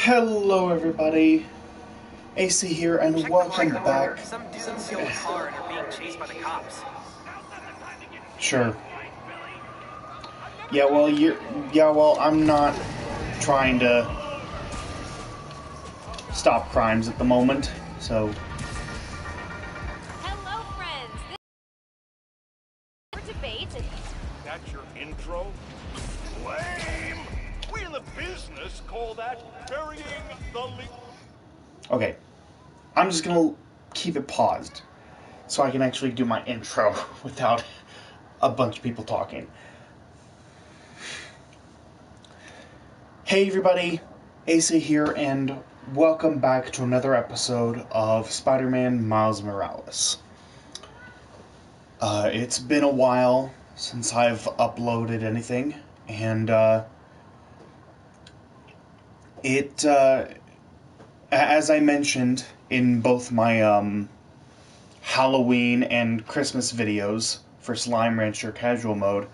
Hello everybody, AC here and Check welcome the back. Some dudes steal a car and are being chased by the cops. Sure. Well, I'm not trying to stop crimes at the moment, so... Hello, friends. This is debate. That's your intro? Lame! We in the business call that burying the lead. Okay, I'm just gonna keep it paused so I can actually do my intro without a bunch of people talking. Hey everybody, AC here, and welcome back to another episode of Spider-Man Miles Morales. It's been a while since I've uploaded anything, and as I mentioned in both my Halloween and Christmas videos for Slime Rancher Casual Mode,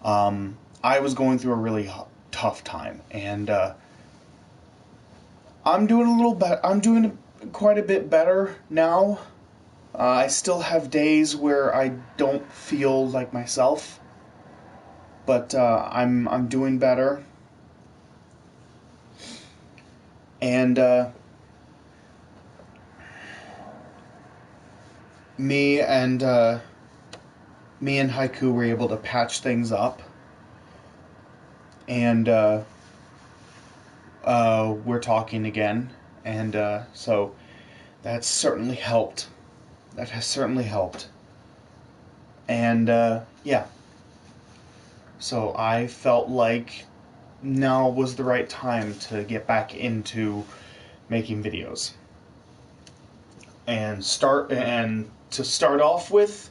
I was going through a really tough time, and I'm doing quite a bit better now. I still have days where I don't feel like myself, but I'm doing better. And me and Haiku were able to patch things up, and we're talking again, and so that's certainly helped. That has certainly helped. And yeah, so I felt like now was the right time to get back into making videos. And to start off with,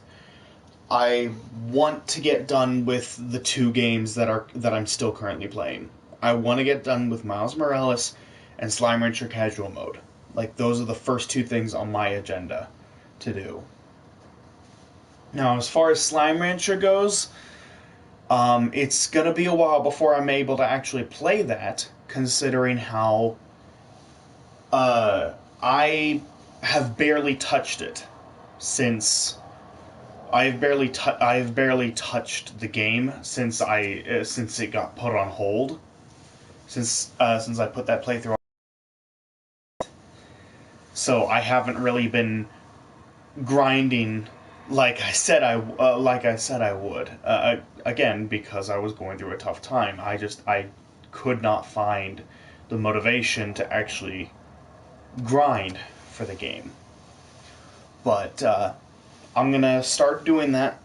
I want to get done with the two games that I'm still currently playing. I want to get done with Miles Morales and Slime Rancher Casual Mode. Like, those are the first two things on my agenda to do. Now, as far as Slime Rancher goes, it's gonna be a while before I'm able to actually play that, considering how I have barely touched it since I've barely touched the game since it got put on hold. Since I put that playthrough on. So I haven't really been grinding like I said I would. Again, because I was going through a tough time. I could not find the motivation to actually grind for the game. But I'm gonna start doing that.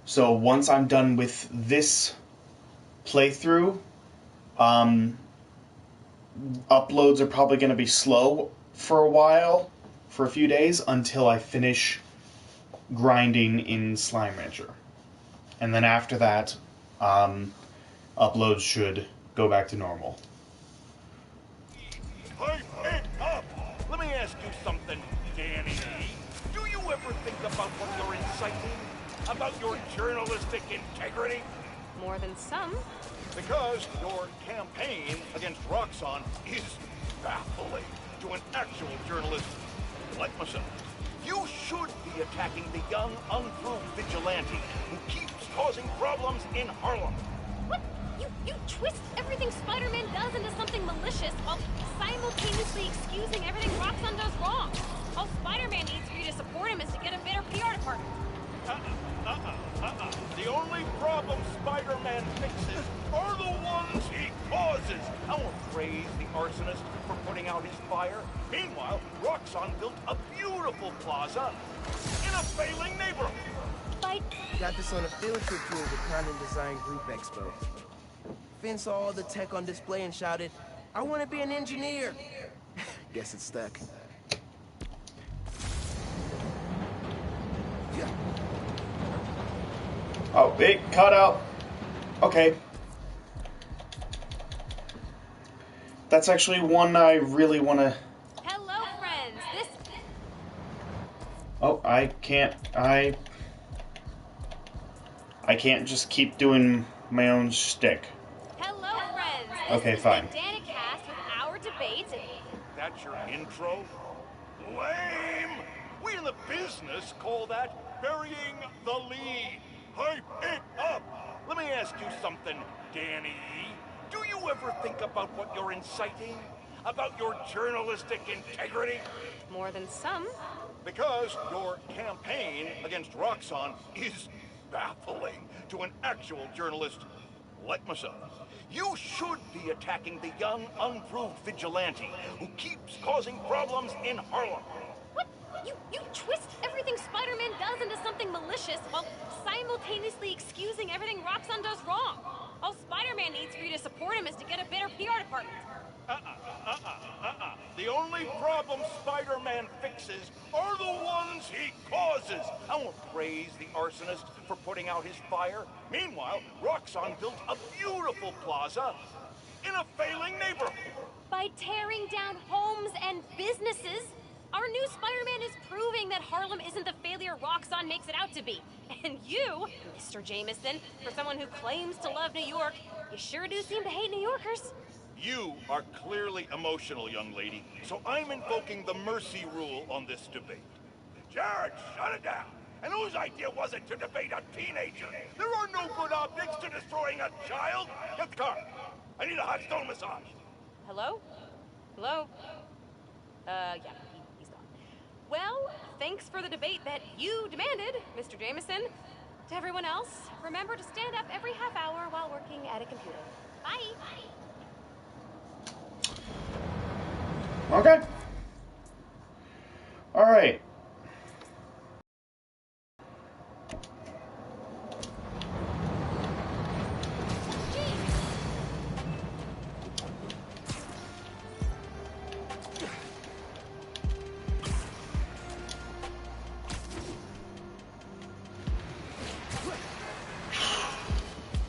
So once I'm done with this playthrough, uploads are probably gonna be slow for a while, for a few days, until I finish grinding in Slime Rancher. And then after that, uploads should go back to normal. Pipe it up! Let me ask you something, Danny. Do you ever think about what you're inciting? About your journalistic integrity? More than some. Because your campaign against Roxxon is baffling to an actual journalist like myself. You should be attacking the young, unproved vigilante who keeps causing problems in Harlem. What? You twist everything Spider-Man does into something malicious while simultaneously excusing everything Roxxon does wrong. All Spider-Man needs for you to support him is to get a better PR department. The only problem Spider-Man fixes are the ones he causes. I won't praise the arsonist for putting out his fire. Meanwhile, Roxxon built a beautiful plaza in a failing neighborhood. Got this on a field trip tour with Condon Design Group Expo. Finn saw all the tech on display and shouted, "I want to be an engineer." Guess it's stuck. Yeah. Oh, it cut out. Okay. That's actually one I really want to... Hello, friends. Oh, I can't just keep doing my own shtick. Hello, Okay, is fine. that Danicast with our debate. That's your intro? Lame! We in the business call that burying the lead. Hype it up! Let me ask you something, Danny. Do you ever think about what you're inciting? About your journalistic integrity? More than some. Because your campaign against Roxxon is baffling to an actual journalist like myself. You should be attacking the young, unproved vigilante who keeps causing problems in Harlem. What? You twist everything Spider-Man does into something malicious while simultaneously excusing everything Roxxon does wrong. All Spider-Man needs for you to support him is to get a better PR department. The only problem Spider-Man fixes are the ones he causes. I won't praise the arsonist for putting out his fire. Meanwhile, Roxxon built a beautiful plaza in a failing neighborhood. By tearing down homes and businesses, our new Spider-Man is proving that Harlem isn't the failure Roxxon makes it out to be. And you, Mr. Jameson, for someone who claims to love New York, you sure do seem to hate New Yorkers. You are clearly emotional, young lady, so I'm invoking the mercy rule on this debate. Jared, shut it down! And whose idea was it to debate a teenager? There are no good optics to destroying a child! Get the car! I need a hot stone massage! Hello? Hello? Yeah, he's gone. Well, thanks for the debate that you demanded, Mr. Jameson. To everyone else, remember to stand up every half hour while working at a computer. Bye! Okay. Alright.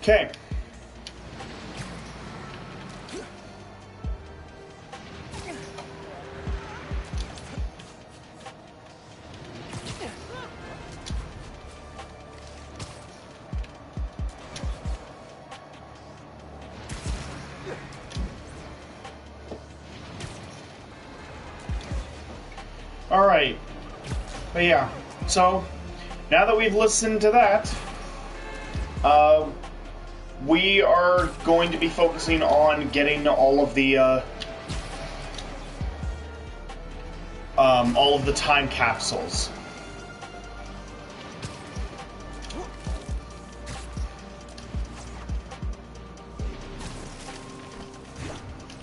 Okay. Alright. But yeah, so now that we've listened to that, we are going to be focusing on getting all of the time capsules.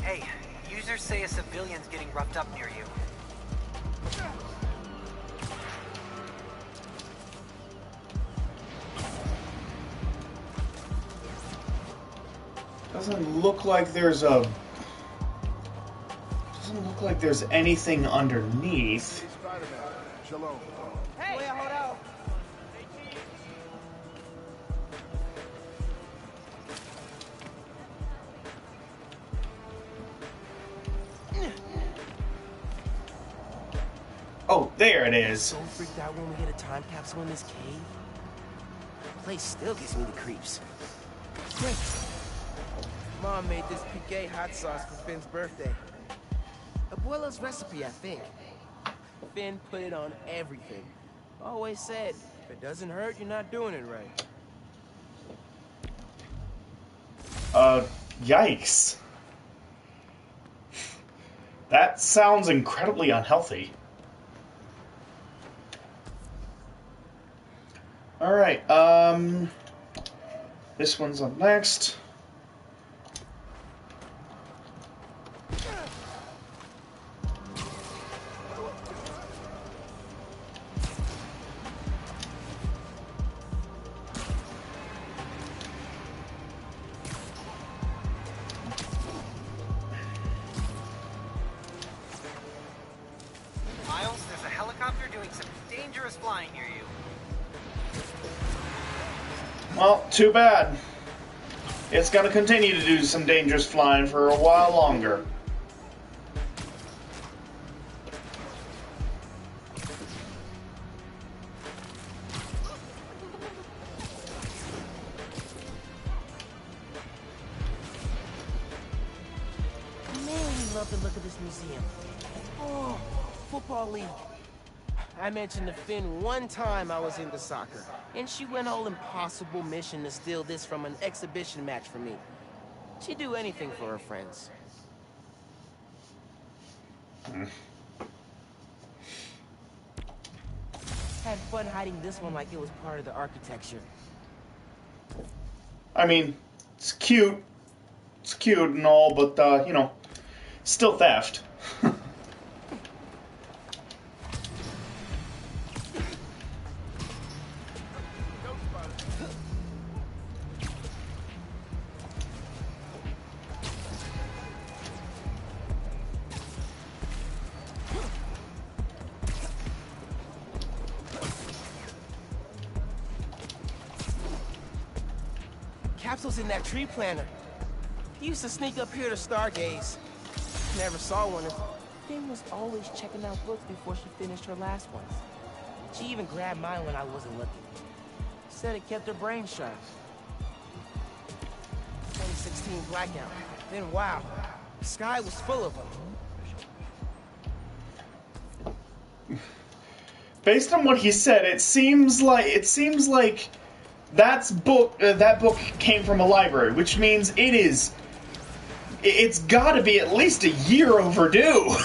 Hey, users say a civilian's getting roughed up near you. Doesn't look like there's anything underneath. Hey, Spiderman. Shalom. Hey, hold out. Oh, there it is. So freaked out when we hit a time capsule in this cave. The place still gives me the creeps. Quick. Mom made this piqué hot sauce for Finn's birthday. Abuela's recipe, I think. Finn put it on everything. Always said, if it doesn't hurt, you're not doing it right. Yikes. That sounds incredibly unhealthy. Alright, this one's up next. Miles, there's a helicopter doing some dangerous flying near you. Well, too bad. It's gonna continue to do some dangerous flying for a while longer. love the look of this museum. Oh, football league. I mentioned to Finn one time I was into soccer, and she went all impossible mission to steal this from an exhibition match for me. She'd do anything for her friends. Had fun hiding this one like it was part of the architecture. I mean, it's cute. It's cute and all, but, you know, still theft. Capsule's in that tree planter. He used to sneak up here to stargaze. Never saw one. Finn was always checking out books before she finished her last ones. She even grabbed mine when I wasn't looking. Said it kept her brain sharp. 2016 blackout. Then wow, the sky was full of them. Based on what he said, it seems like that book came from a library, which means it's got to be at least a year overdue.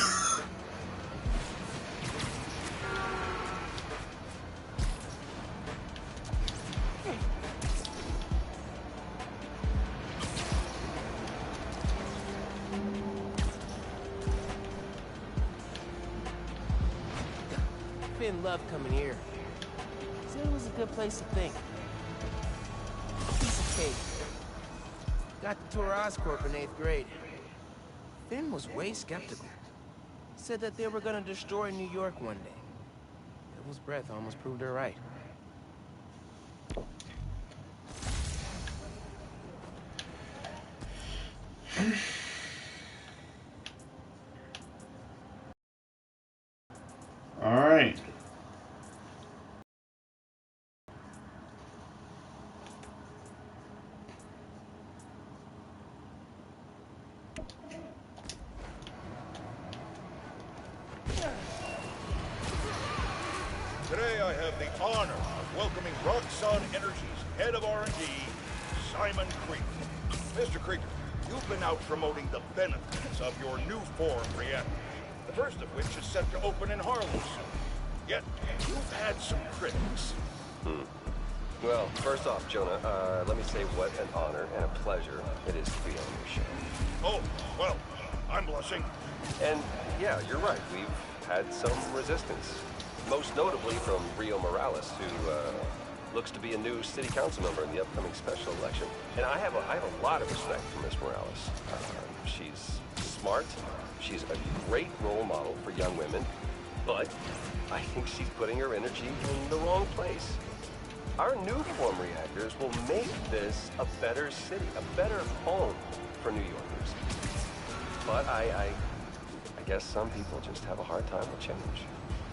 Finn loved coming here. Said it was a good place to think. Piece of cake. Got the tour Oscorp in 8th grade. Finn was way skeptical. Said that they were gonna destroy New York one day. Devil's breath almost proved her right. All right. Today I have the honor of welcoming Roxxon Energy's head of R&D, Simon Krieger. Mr. Krieger, you've been out promoting the benefits of your new form reactor, the first of which is set to open in Harlem soon. Yet, you've had some critics. Well, first off, Jonah, let me say what an honor and a pleasure it is to be on your show. Oh, well, I'm blushing. And yeah, you're right, we've had some resistance. Most notably from Rio Morales, who looks to be a new city council member in the upcoming special election. And I have a lot of respect for Miss Morales. She's smart, she's a great role model for young women, but I think she's putting her energy in the wrong place. Our new form reactors will make this a better city, a better home for New Yorkers. But I guess some people just have a hard time with change.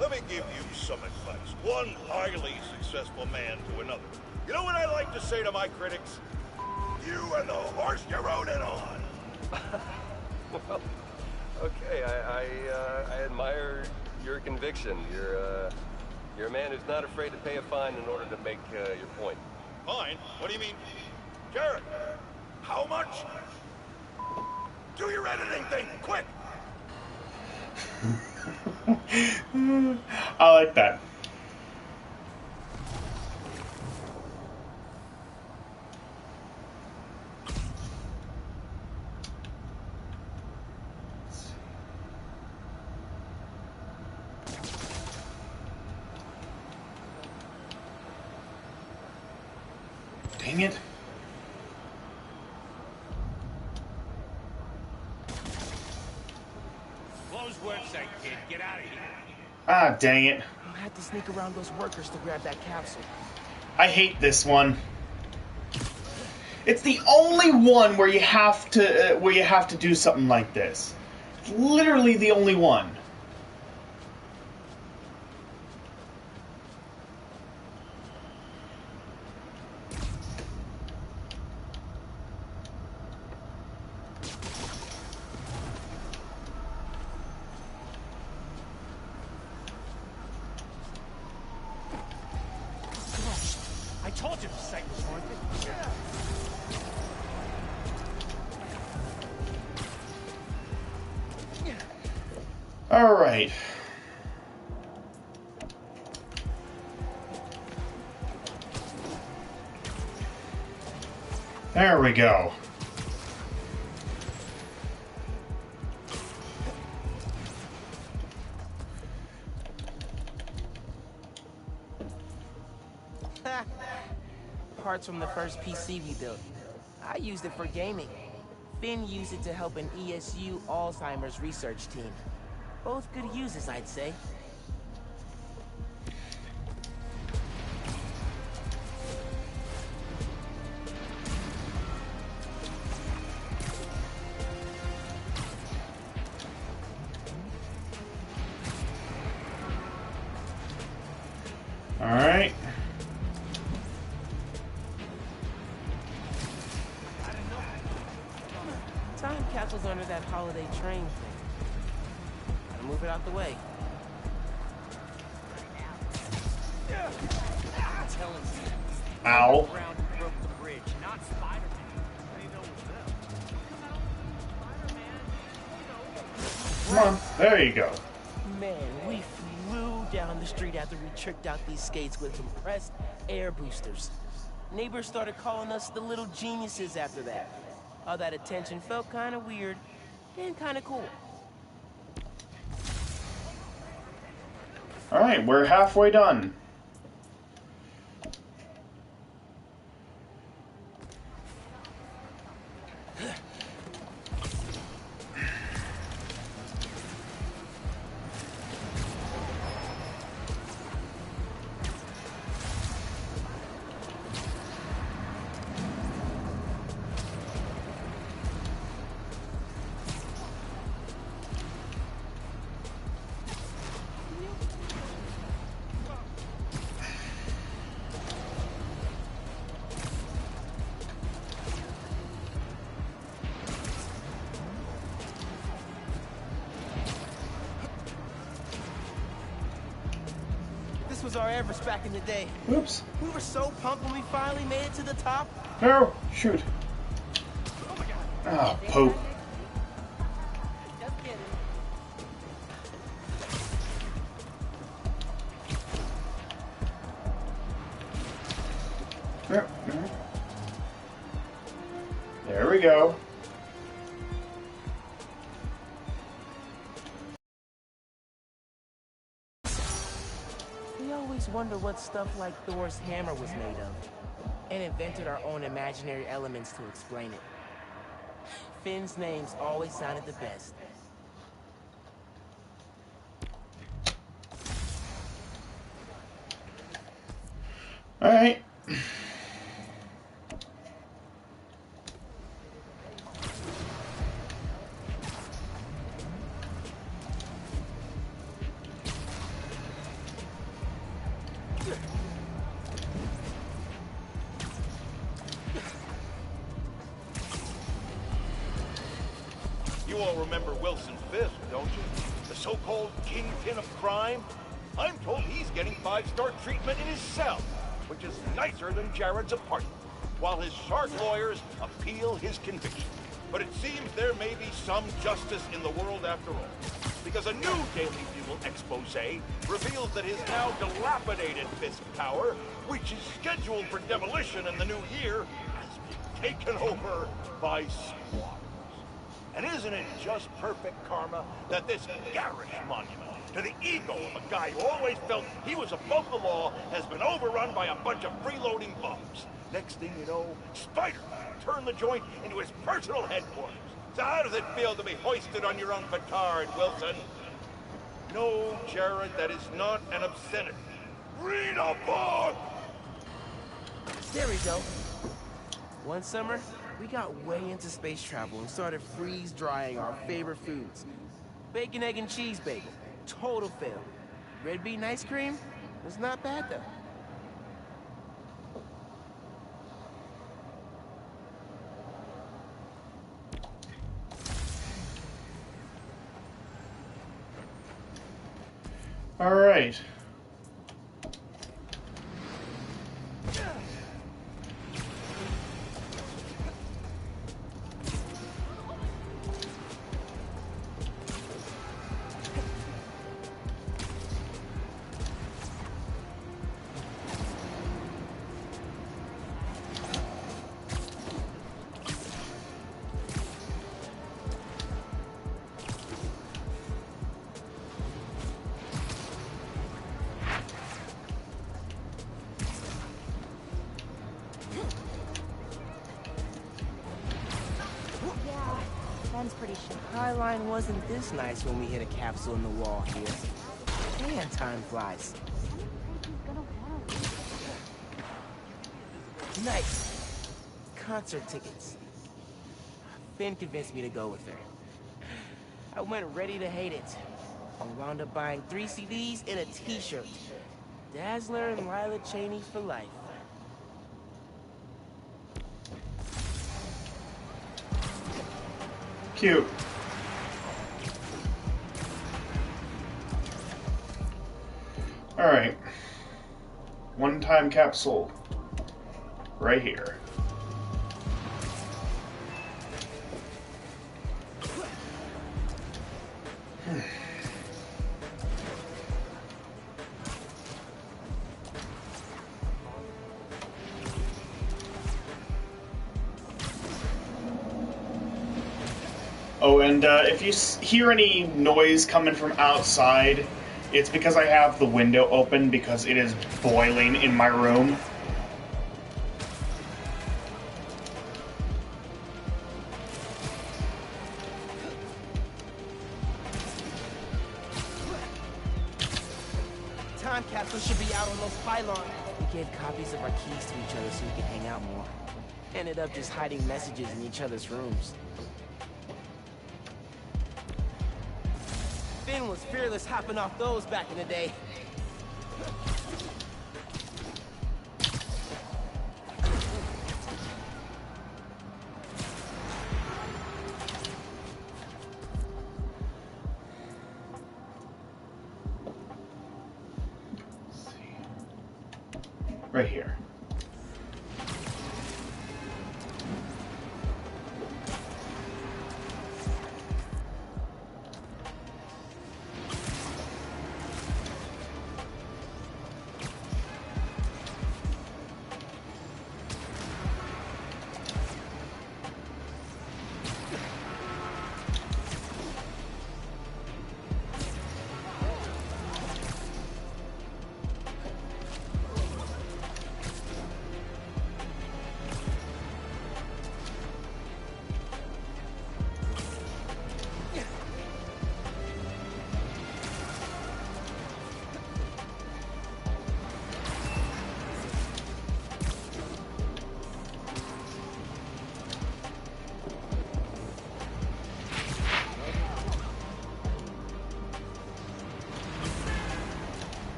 Let me give you some advice. One highly successful man to another. You know what I like to say to my critics? You and the horse you rode it on. Well, okay, I admire your conviction. You're a man who's not afraid to pay a fine in order to make your point. Fine? What do you mean? Jared, how much? Do your editing thing, quick! I like that. Dang it. Close work site, kid. Get out of here. Ah, dang it. I had to sneak around those workers to grab that capsule. I hate this one. It's the only one where you have to do something like this. It's literally the only one. Alright. There we go. Parts from the first PC we built. I used it for gaming. Finn used it to help an ESU Alzheimer's research team. Both good uses, I'd say. Alright. Time capsule's under that holiday train thing. Gotta move it out the way. I'm telling you. Ow. Ground who broke the bridge, not Spider-Man. They know it's them. Come on. There you go. Man, we flew down the street after we tricked out these skates with compressed air boosters. Neighbors started calling us the little geniuses after that. All that attention felt kind of weird and kind of cool. Alright, we're halfway done. This was our Everest back in the day. Oops. We were so pumped when we finally made it to the top. No, shoot. Oh, Pope. Just kidding. Yep. There we go. We always wonder what stuff like Thor's hammer was made of, and invented our own imaginary elements to explain it. Finn's names always sounded the best. Alright. You all remember Wilson Fisk, don't you? The so-called kingpin of crime? I'm told he's getting 5-star treatment in his cell, which is nicer than Jared's apartment, while his shark lawyers appeal his conviction. But it seems there may be some justice in the world after all, because a new Daily Bugle expose reveals that his now dilapidated Fisk Tower, which is scheduled for demolition in the new year, has been taken over by squatters. And isn't it just perfect karma that this garish monument to the ego of a guy who always felt he was above the law has been overrun by a bunch of freeloading bums? Next thing you know, Spiderman turned the joint into his personal headquarters. So how does it feel to be hoisted on your own petard, Wilson? No, Jared, that is not an obscenity. Read a book! There we go. One summer, we got way into space travel and started freeze-drying our favorite foods. Bacon, egg, and cheese bagel. Total fail. Red bean ice cream was not bad, though. All right. Ben's pretty sure. Skyline wasn't this nice when we hit a capsule in the wall here. Man, time flies. Nice. Concert tickets. Finn convinced me to go with her. I went ready to hate it. I wound up buying 3 CDs and a t-shirt. Dazzler and Lila Cheney for life. Cute. Alright. One-time capsule. Right here. Oh, and if you hear any noise coming from outside, it's because I have the window open because it is boiling in my room. Time capsule should be out on those pylons. We gave copies of our keys to each other so we could hang out more. Ended up just hiding messages in each other's rooms. Finn was fearless hopping off those back in the day. Right here.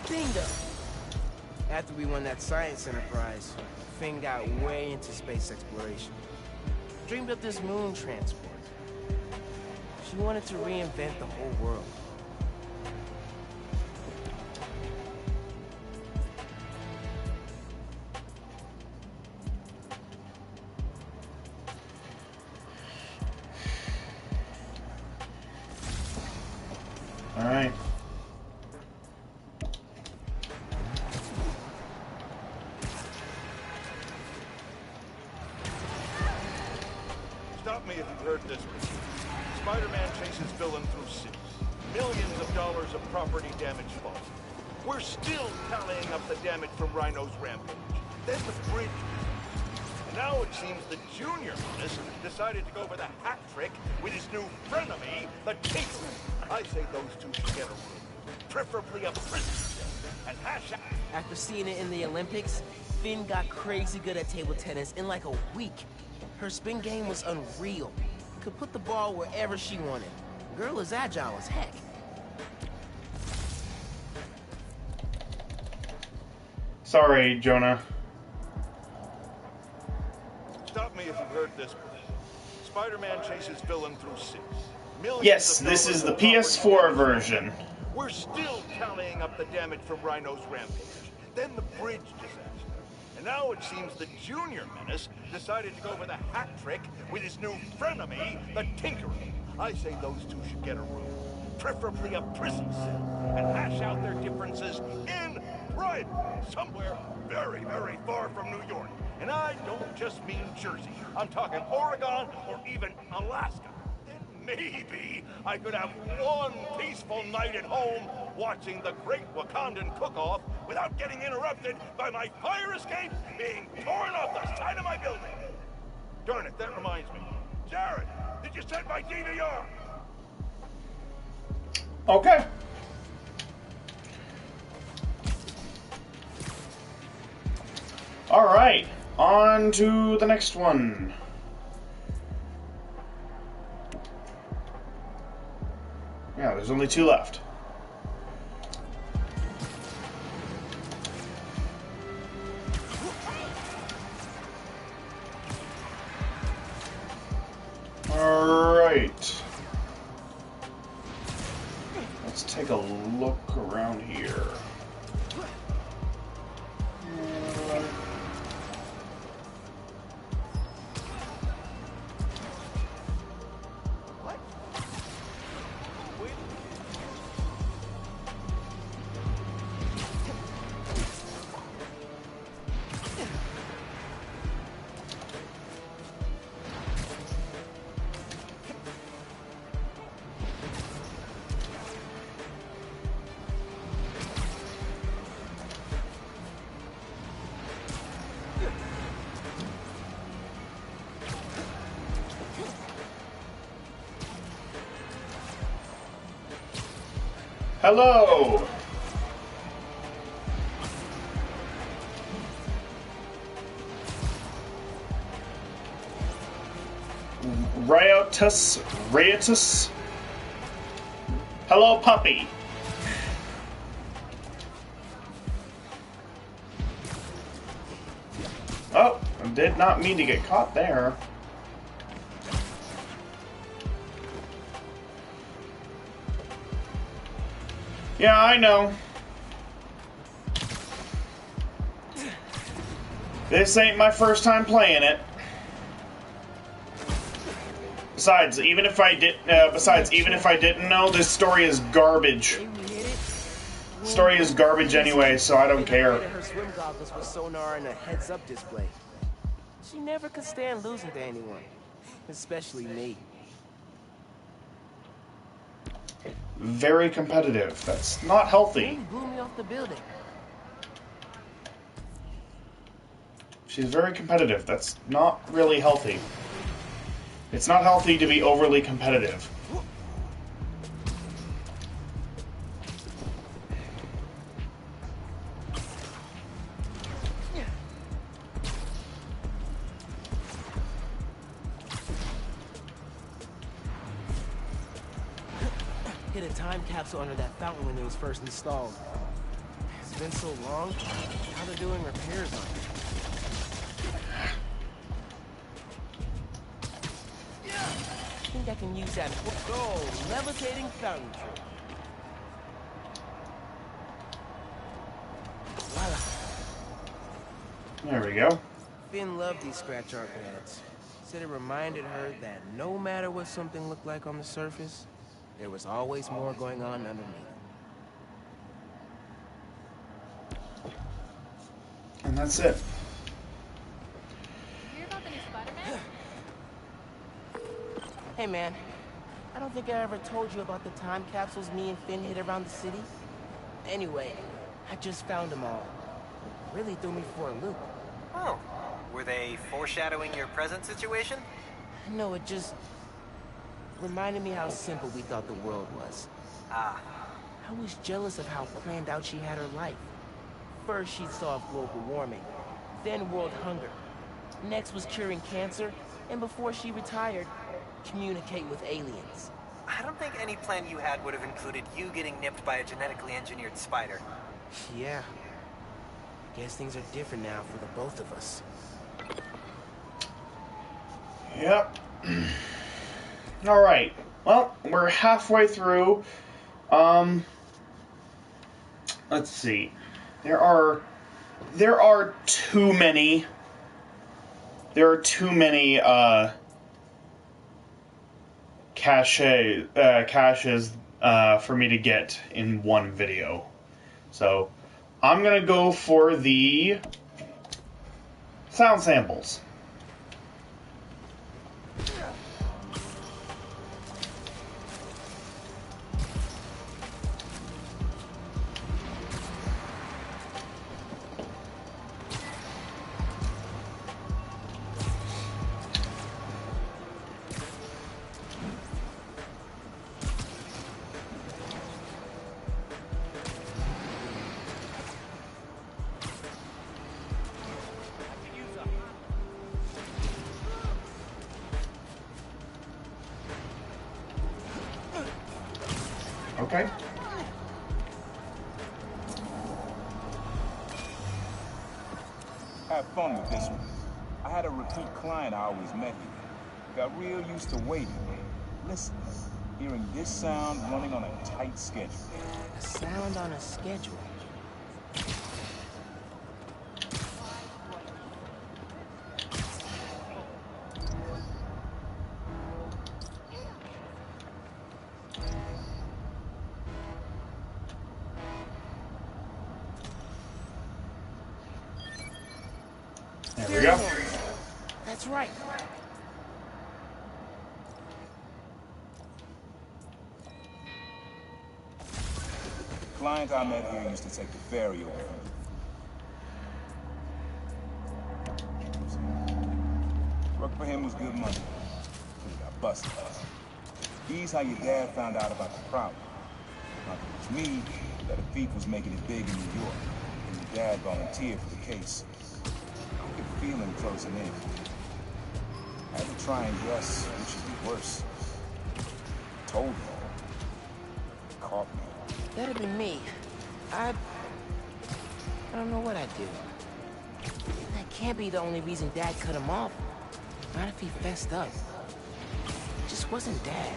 Bingo! After we won that science enterprise, Finn got way into space exploration. Dreamed up this moon transport. She wanted to reinvent the whole world. All right. Stop me if you've heard this before. Spider-Man chases villain through cities. Millions of dollars of property damage falls. We're still tallying up the damage from Rhino's rampage. Then the bridge. And now it seems the Junior Menace decided to go for the hat trick with his new frenemy, the Taker. I say those two should get a room. Preferably a prison. And hash out. After seeing it in the Olympics, Finn got crazy good at table tennis in like a week. Her spin game was unreal. Could put the ball wherever she wanted. Girl is agile as heck. Sorry, Jonah. Stop me if you've heard this before. Spider-Man chases villain through cities. Millions Yes, of this dollars is the of property PS4 damage. version. We're still tallying up the damage from Rhino's rampage. Then the bridge disaster. And Now it seems the Junior Menace decided to go for the hat trick with his new frenemy, the Tinkerer. I say those two should get a room, preferably a prison cell, and hash out their differences in private, somewhere very, very far from New York. And I don't just mean Jersey. I'm talking Oregon or even Alaska. Then maybe I could have one peaceful night at home watching the Great Wakandan Cook-Off without getting interrupted by my fire escape being torn off the side of my building. Darn it, that reminds me. Jared, did you set my DVR? Okay. All right, on to the next one. Yeah, there's only 2 left. All right. Let's take a look around here. Hello! Riotous? Hello, puppy! Oh, I did not mean to get caught there. Yeah, I know. This ain't my first time playing it. Besides, even if I didn't know, this story is garbage. Story is garbage anyway, so I don't care. Her swim goggles with sonar and a heads-up display. She never could stand losing to anyone, especially me. Very competitive. That's not healthy. You blew me off the building. She's very competitive. That's not really healthy. It's not healthy to be overly competitive. Hit a time capsule under that fountain when it was first installed. It's been so long. How they're doing repairs on it. I think I can use that. Oh, levitating fountain trick. Voila. There we go. Finn loved these scratch art pads. Said it reminded her that no matter what something looked like on the surface, there was always more going on underneath. And that's it. You hear about the new Spider-Man? Hey man, I don't think I ever told you about the time capsules me and Finn hid around the city. Anyway, I just found them all. Really threw me for a loop. Oh, were they foreshadowing your present situation? No, it just reminded me how simple we thought the world was. Ah, I was jealous of how planned out she had her life. First she'd solve global warming, then world hunger. Next was curing cancer, and before she retired, communicate with aliens. I don't think any plan you had would have included you getting nipped by a genetically engineered spider. Yeah. Guess things are different now for the both of us. Yep. All right. Well, we're halfway through. Let's see. There are there are too many. There are too many caches for me to get in one video. So I'm gonna go for the sound samples. Okay. Have fun with this one. I had a repeat client I always met here. Got real used to waiting. Listen, hearing this sound running on a tight schedule. A sound on a schedule. There we go. That's right. Client I met here used to take the ferry over. Work for him was good money. He got busted. He's how your dad found out about the problem. Not that it was me, that a thief was making it big in New York, and your dad volunteered for the case. I could feel him closing in. I had to try and guess which would be worse. I told him. He caught me. That'd be me. I don't know what I'd do. That can't be the only reason Dad cut him off. Not if he fessed up. It just wasn't Dad.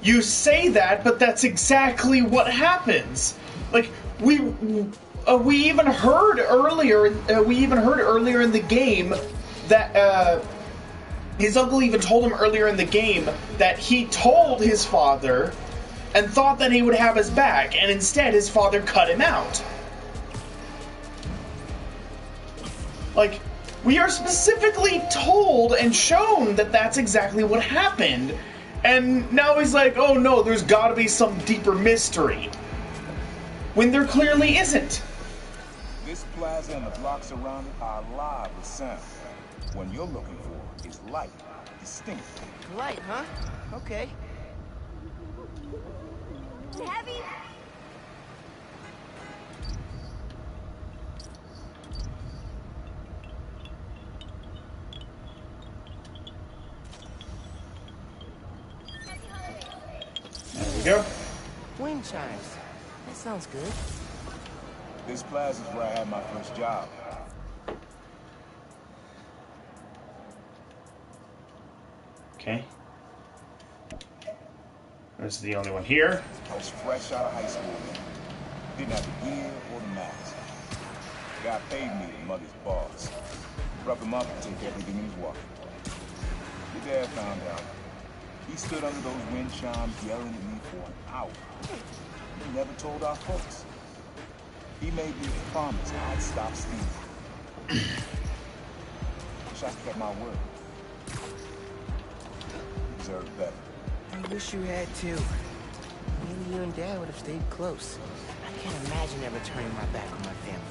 You say that, but that's exactly what happens. Like we even heard earlier. We even heard earlier in the game that his uncle even told him earlier in the game that he told his father and thought that he would have his back, and instead his father cut him out. Like, we are specifically told and shown that that's exactly what happened. And now he's like, oh no, there's gotta be some deeper mystery. When there clearly isn't. This plaza and the blocks around it are alive with sound. What you're looking for is light, distinct. Light, huh? Okay. Heavy. There we go. Wind chimes. That sounds good. This plaza's where I had my first job. Okay. This is the only one here. I was fresh out of high school. Didn't have the gear or the mask. The guy paid me to mug his boss. Rough him up and take everything in his wallet. Your dad found out. He stood under those wind chimes yelling at me for an hour. He never told our folks. He made me promise I'd stop stealing. Wish I kept my word. You deserve better. I wish you had too. Maybe you and Dad would have stayed close. I can't imagine ever turning my back on my family.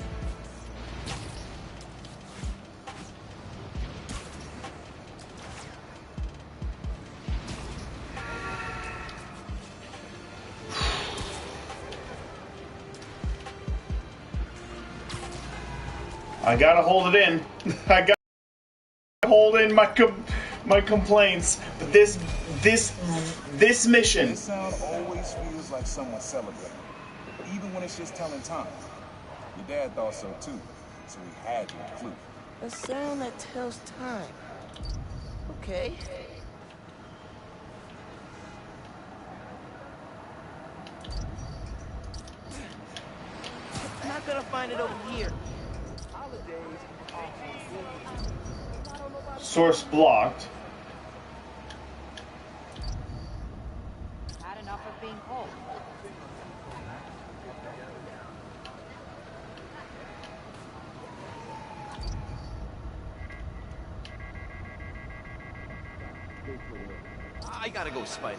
I gotta hold it in. I gotta hold in my complaints. But this mission. This sound always feels like someone celebrating, even when it's just telling time. Your dad thought so too, so he had to include. A sound that tells time. Okay. not gonna find it over here. Holidays are for Source blocked. Had enough of being cold. I gotta go, Spidey.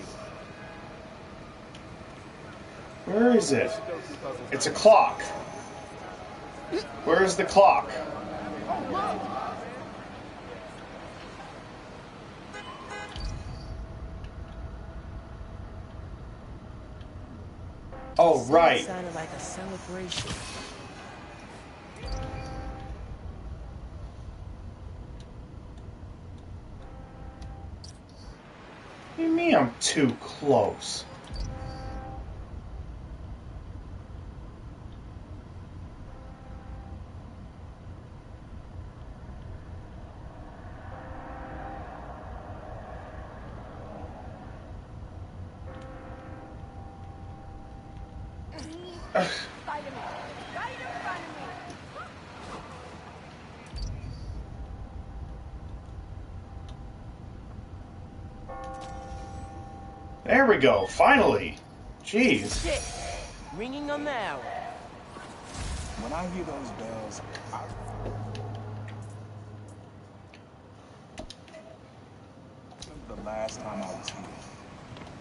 Where is it? It's a clock. Where is the clock? Oh, right. It sounded like a celebration. What do you mean I'm too close? There we go, finally. Jeez. Shit! Ringing on the hour. When I hear those bells, remember the last time I was here.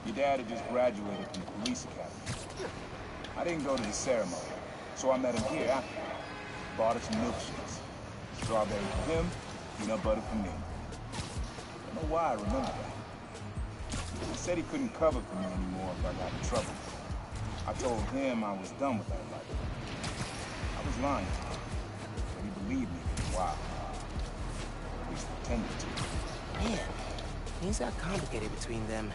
Your dad had just graduated from the police academy. I didn't go to the ceremony, so I met him here after. Bought us some milkshakes. Strawberry for him, peanut butter for me. I don't know why I remember that. He said he couldn't cover for me anymore if I got in trouble. I told him I was done with that life. I was lying, but he believed me for a while. At least pretended to. Man, things got complicated between them.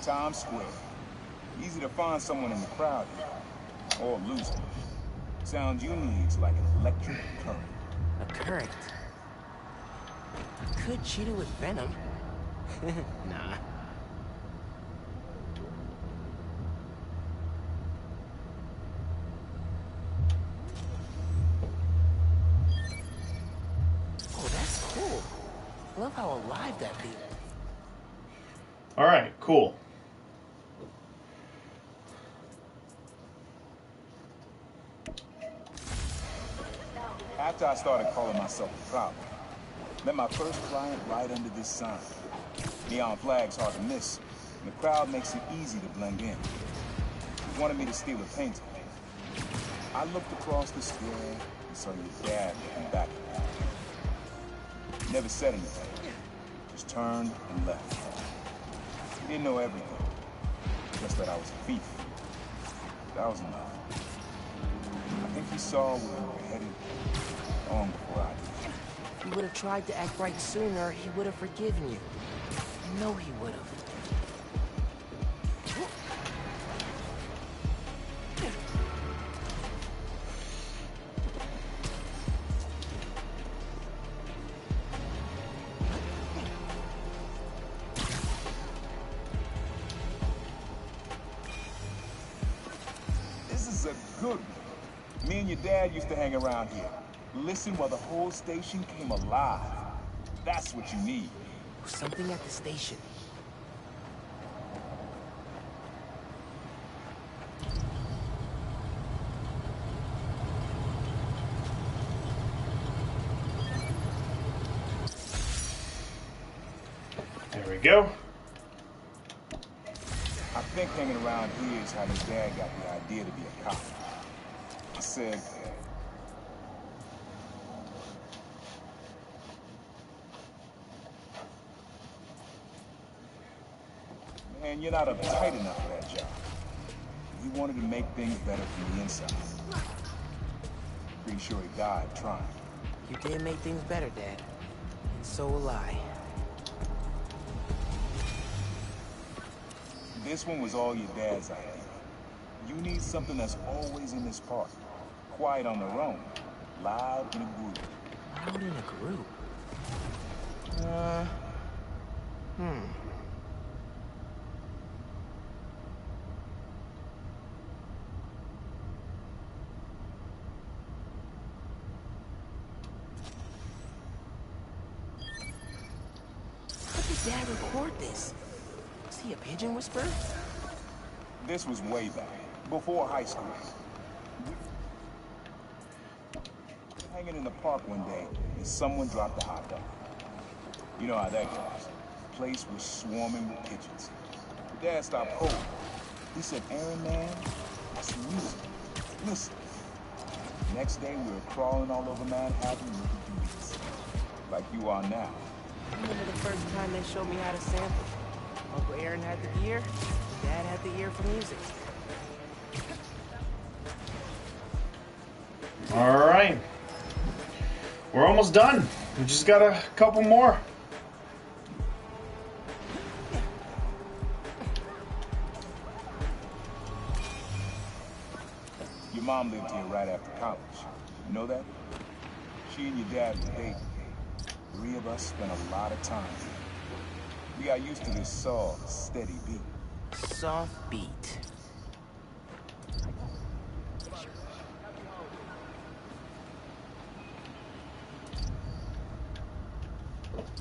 Times Square. Easy to find someone in the crowd here. Or lose him. Sounds you need's like an electric current. A current. Could cheat it with venom. Nah. Oh, that's cool. Love how alive that feels. Alright, cool. After I started calling myself a problem, met my first client right under this sign. Neon flag's hard to miss, and the crowd makes it easy to blend in. He wanted me to steal a painting. I looked across the square and saw your dad looking back at me. He never said anything, just turned and left. He didn't know everything, just that I was a thief. That was enough. I think he saw where we were headed long before I did. If he would have tried to act right sooner, he would have forgiven you. I know he would have. This is a good one. Me and your dad used to hang around here. Listen while the whole station came alive. That's what you need. Something at the station. There we go. I think hanging around here is how your dad got the idea to be a cop. I said, man, you're not uptight enough for that job. He wanted to make things better from the inside. Pretty sure he died trying. You did make things better, Dad. And so will I. This one was all your dad's idea. You need something that's always in this park. Quiet on their own, loud in a group. Loud in a group? How did Dad record this? Is he a pigeon whisperer? This was way back, before high school. Hanging in the park one day, and someone dropped a hot dog. You know how that goes. The place was swarming with pigeons. Dad stopped cold. He said, Aaron, man, that's music. Listen. Next day, we were crawling all over Manhattan looking for beats. Like you are now. I remember the first time they showed me how to sample. Uncle Aaron had the ear, Dad had the ear for music. All right. We're almost done. We just got a couple more. Your mom lived here right after college. You know that? She and your dad were dating. 3 of us spent a lot of time here. We got used to this soft, steady beat. Soft beat.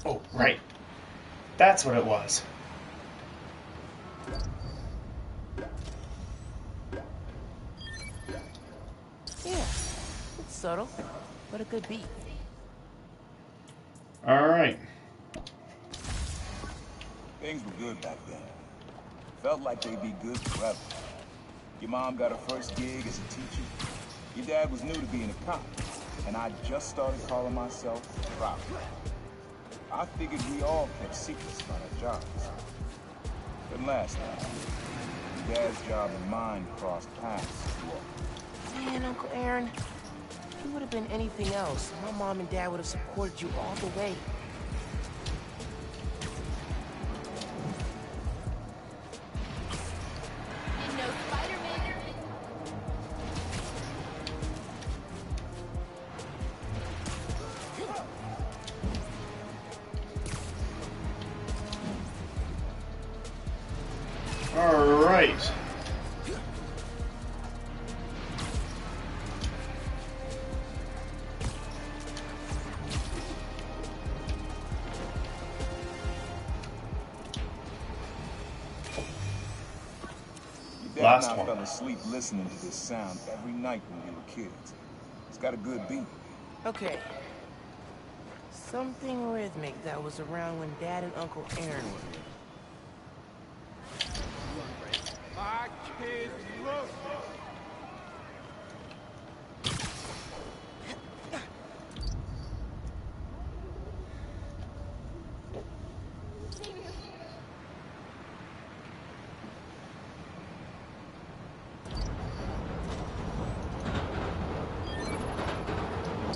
Oh, right. That's what it was. Yeah, it's subtle, but a good beat. All right. Things were good back then. Felt like they'd be good forever. Your mom got her first gig as a teacher. Your dad was new to being a cop, and I just started calling myself proud. I figured we all kept secrets about our jobs. But last time, your dad's job and mine crossed paths. Man, Uncle Aaron, if you would have been anything else, my mom and dad would have supported you all the way. You know Spiderman. All right. Dad Last and I one. fell asleep listening to this sound every night when we were kids. It's got a good beat. Okay. Something rhythmic that was around when Dad and Uncle Aaron were here. My kids look.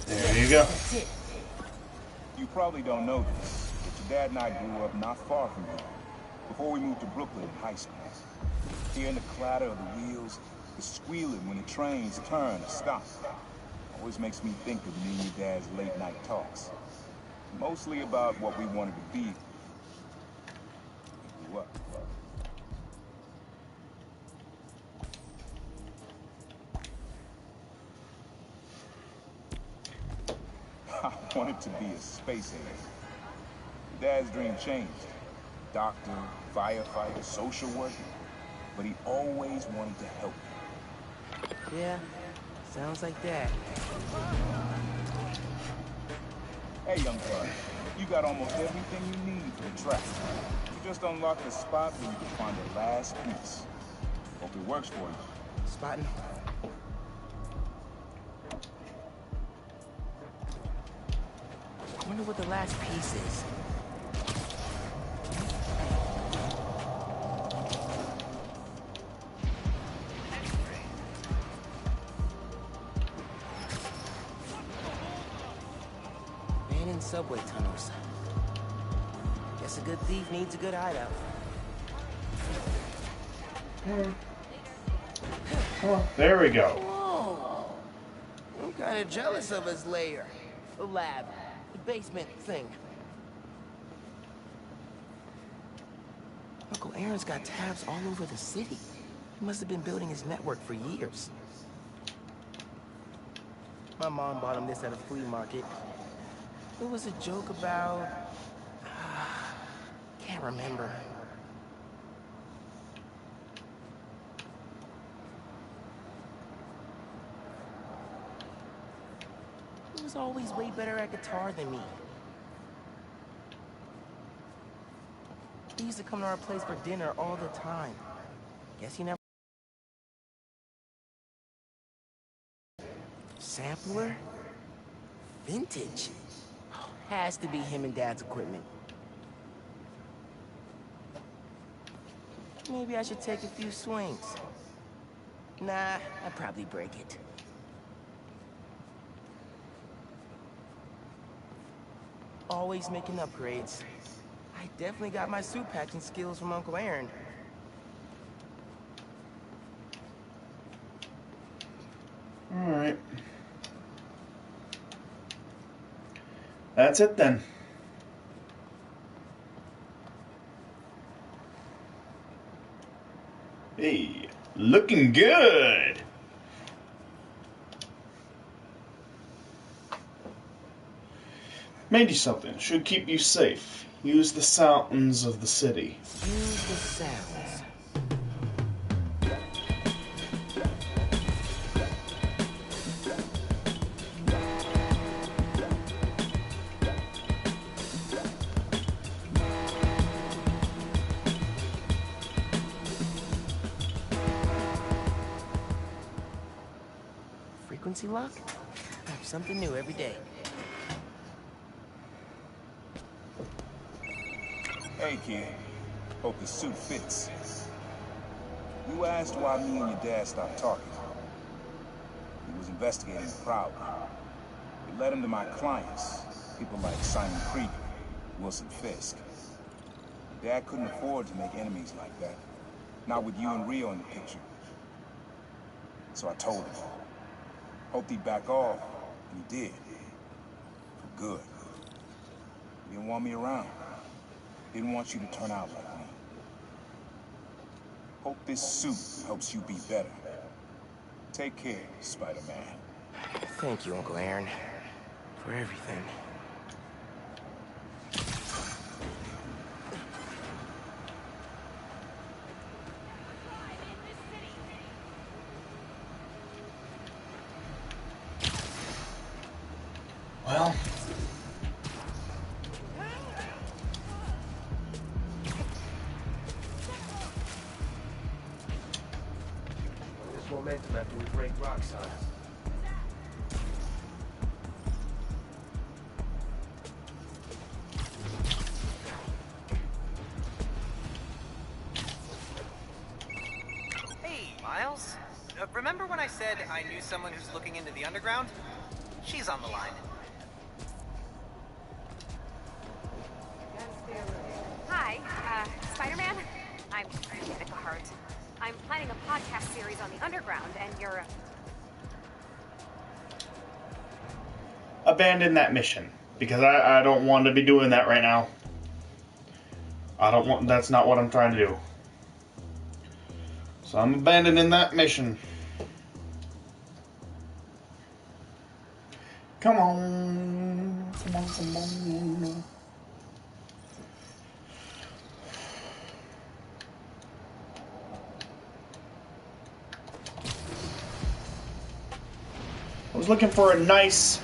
There you go. That's it. You probably don't know this, but your dad and I grew up not far from here, before we moved to Brooklyn in high school. Hearing the clatter of the wheels, the squealing when the trains turn or stop, always makes me think of me and your dad's late night talks. Mostly about what we wanted to be when we grew up. I wanted to be a space alien. Dad's dream changed. Doctor, firefighter, social worker. But he always wanted to help me. Yeah, sounds like that. Hey, young fella, you got almost everything you need for the track. You just unlocked the spot where you can find the last piece. Hope it works for you. Spotting. Wonder what the last piece is. Abandoned subway tunnels. Guess a good thief needs a good hideout. Oh, there we go. Whoa! I'm kind of jealous of his lair. The lab. The basement thing. Uncle Aaron's got tabs all over the city. He must have been building his network for years. My mom bought him this at a flea market. It was a joke about... can't remember. He was always way better at guitar than me. He used to come to our place for dinner all the time. Guess he never... Sampler? Vintage? Has to be him and Dad's equipment. Maybe I should take a few swings. Nah, I'd probably break it. Always making upgrades. I definitely got my suit patching skills from Uncle Aaron. Alright. That's it then. Hey, looking good! Made you something. Should keep you safe. Use the sounds of the city. Use the sounds. Frequency lock? Something new every day. Hey, kid. Hope the suit fits. You asked why me and your dad stopped talking. He was investigating the problem. It led him to my clients, people like Simon Krieger, Wilson Fisk. Dad couldn't afford to make enemies like that. Not with you and Rio in the picture. So I told him. Hoped he'd back off, and he did. For good. He didn't want me around. Didn't want you to turn out like me. Hope this suit helps you be better. Take care, Spider-Man. Thank you, Uncle Aaron, for everything. Well, This momentum after we break Roxxon. Hey, Miles. Remember when I said I knew someone who's looking into the underground? She's on the line. Hi, Spider-Man? I'm Rebecca Hart. I'm planning a podcast series on the underground, and you're... abandon that mission. Because I don't want to be doing that right now. I don't want... that's not what I'm trying to do. So I'm abandoning that mission. Come on. Come on, come on. I was looking for a nice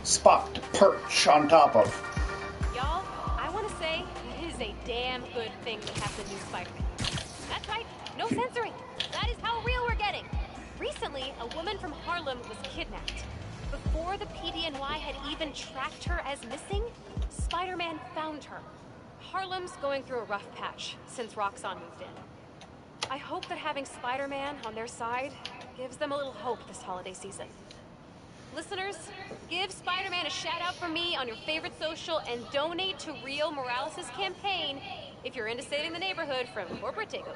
spot to perch on top of. Y'all, I want to say it is a damn good thing we have the new Spider-Man. That's right, no censoring. That is how real we're getting. Recently, a woman from Harlem was kidnapped. Before the PDNY had even tracked her as missing, Spider-Man found her. Harlem's going through a rough patch since Roxxon moved in. I hope that having Spider-Man on their side gives them a little hope this holiday season. Listeners, give Spider-Man a shout-out from me on your favorite social and donate to Rio Morales' campaign if you're into saving the neighborhood from corporate takeover.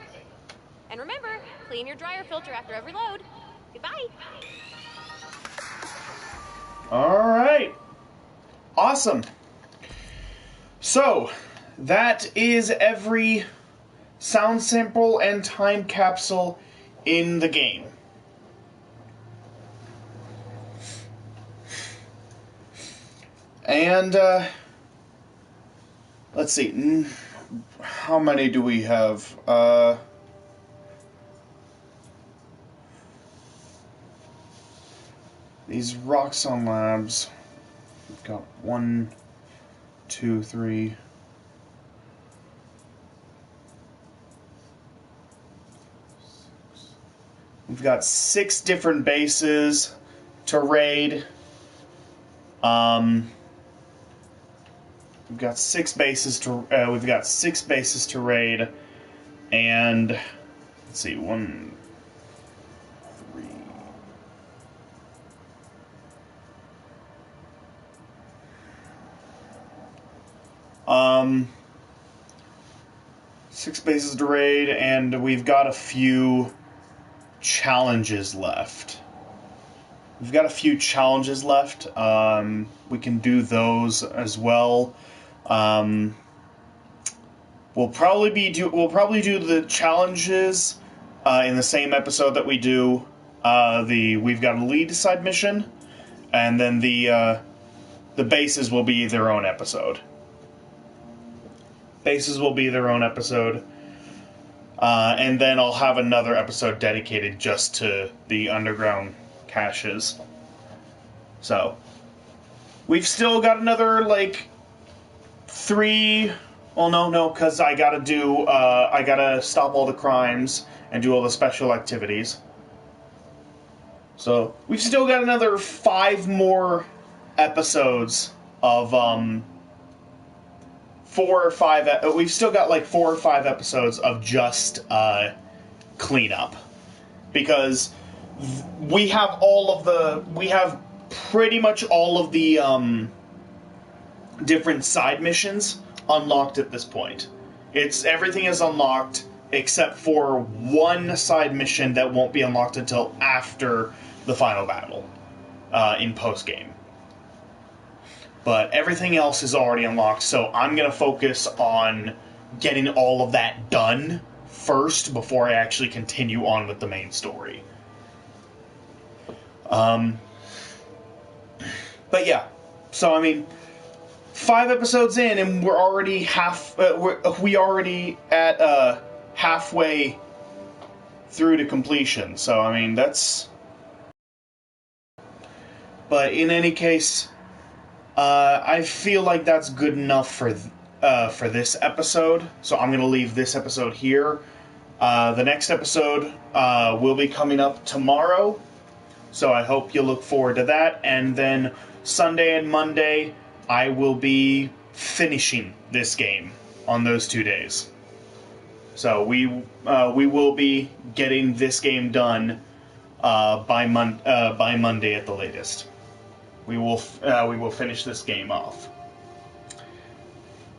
And remember, clean your dryer filter after every load. Goodbye. Alright. Awesome. So, that is every sound sample and time capsule in the game. And, let's see. How many do we have? These Roxxon Labs. We've got 1, 2, 3. We've got 6 different bases to raid. We've got 6 bases to raid, and let's see, 1, 3. Six bases to raid, and we've got a few challenges left. We can do those as well. We'll probably do the challenges in the same episode that we do we've got a lead side mission, and then the bases will be their own episode. And then I'll have another episode dedicated just to the underground caches. So, we've still got another, 3... Well, no, because I gotta stop all the crimes and do all the special activities. So, we've still got another 5 more episodes of, 4 or 5... We've still got, 4 or 5 episodes of just, cleanup. Because we have pretty much all of the, different side missions unlocked at this point. Everything is unlocked except for one side mission that won't be unlocked until after the final battle, in post-game. But everything else is already unlocked, so I'm going to focus on getting all of that done first before I actually continue on with the main story. But yeah, so I mean, 5 episodes in, and we're already halfway through to completion. So I mean, that's. But in any case, I feel like that's good enough for this episode. So I'm gonna leave this episode here. The next episode will be coming up tomorrow. So I hope you look forward to that. And then Sunday and Monday, I will be finishing this game on those 2 days. So we will be getting this game done by Monday at the latest. We will finish this game off.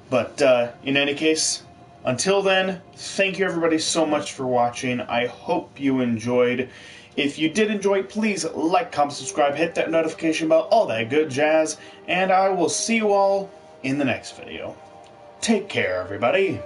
But in any case, until then, thank you everybody so much for watching. I hope you enjoyed. If you did enjoy, please like, comment, subscribe, hit that notification bell, all that good jazz, and I will see you all in the next video. Take care, everybody.